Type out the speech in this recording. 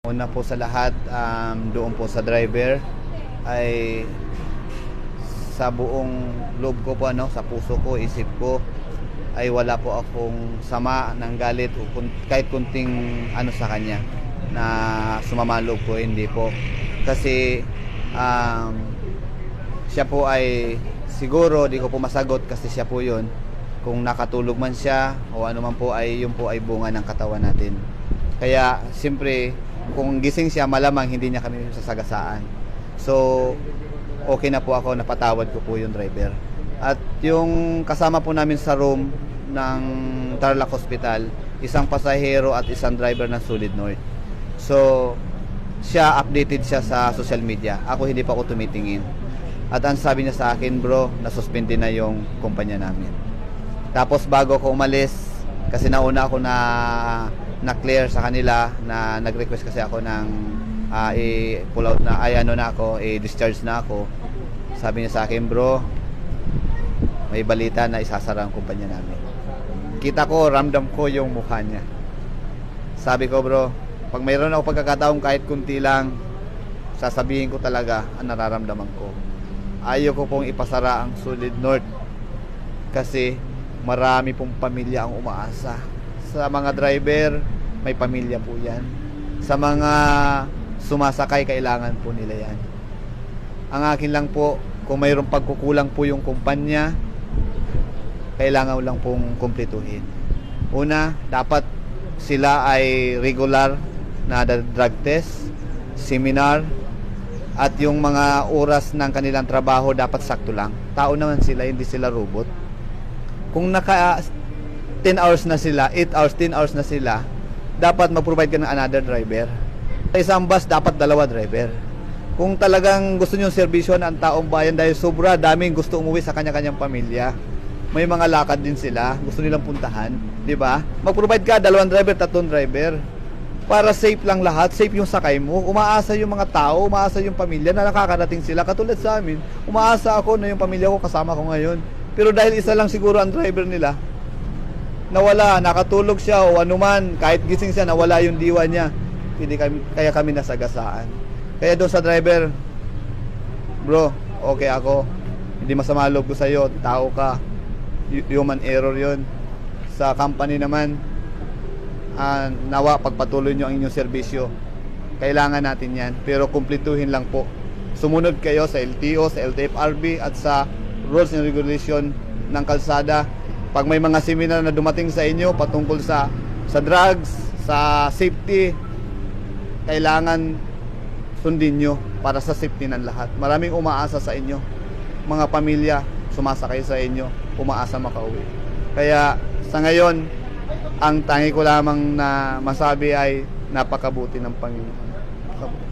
Una po sa lahat, doon po sa driver ay sa buong loob ko po, sa puso ko, isip ko, ay wala po akong sama ng galit o kahit kunting sa kanya na sumama loob ko, hindi po. Kasi siya po ay siguro di ko po masagot kasi siya po yun. Kung nakatulog man siya o ano man po ay yun po ay bunga ng katawan natin. Kaya siyempre kung gising siya malamang hindi niya kami sasagasaan. So okay na po ako, napatawad ko po yung driver. At yung kasama po namin sa room ng Tarlac Hospital, isang pasahero at isang driver ng Solid North. So siya, updated siya sa social media. Ako hindi pa ako tumitingin. At ang sabi niya sa akin, bro, nasuspende na yung kumpanya namin. Tapos bago ako umalis, kasi nauna ako na clear sa kanila na nag-request kasi ako ng i-pull out na, i-discharge na ako. Sabi niya sa akin, bro, may balita na isasara ang kumpanya namin. Kita ko, ramdam ko yung mukha niya. Sabi ko, bro, pag mayroon ako pagkakataong kahit kunti lang, sasabihin ko talaga ang nararamdaman ko. Ayaw ko pong ipasara ang Solid North kasi marami pong pamilya ang umaasa. Sa mga driver, may pamilya po yan. Sa mga sumasakay, kailangan po nila yan. Ang akin lang po, kung mayroong pagkukulang po yung kumpanya, kailangan lang pong kumpletuhin. Una, dapat sila ay regular na drug test, seminar, at yung mga oras ng kanilang trabaho dapat sakto lang. Tao naman sila, hindi sila robot. Kung naka 10 hours na sila, 8 hours, 10 hours na sila, dapat mag-provide ka ng another driver. Sa isang bus, dapat 2 driver. Kung talagang gusto nyo serbisyon ang taong bayan dahil sobra daming gusto umuwi sa kanya-kanyang pamilya, may mga lakad din sila, gusto nilang puntahan, di ba? Mag-provide ka 2 driver, 3 driver. Para safe lang lahat, safe yung sakay mo. Umaasa yung mga tao, umaasa yung pamilya na nakakarating sila. Katulad sa amin, umaasa ako na yung pamilya ko kasama ko ngayon. Pero dahil isa lang siguro ang driver nila, nawala, nakatulog siya o anuman, kahit gising siya, nawala yung diwa niya. Kaya kami nasagasaan. Kaya doon sa driver, bro, okay ako. Hindi masama loob ko sa'yo, tao ka. Human error yon. Sa company naman, nawa pagpatuloy nyo ang inyong serbisyo. Kailangan natin yan, pero kumpletuhin lang po. Sumunod kayo sa LTO, sa LTFRB at sa rules and regulation ng kalsada. Pag may mga seminar na dumating sa inyo patungkol sa drugs, sa safety, kailangan sundin nyo para sa safety ng lahat. Maraming umaasa sa inyo. Mga pamilya sumasakay sa inyo, umaasa makauwi. Kaya sa ngayon, ang tangi ko lamang na masabi ay napakabuti ng Panginoon.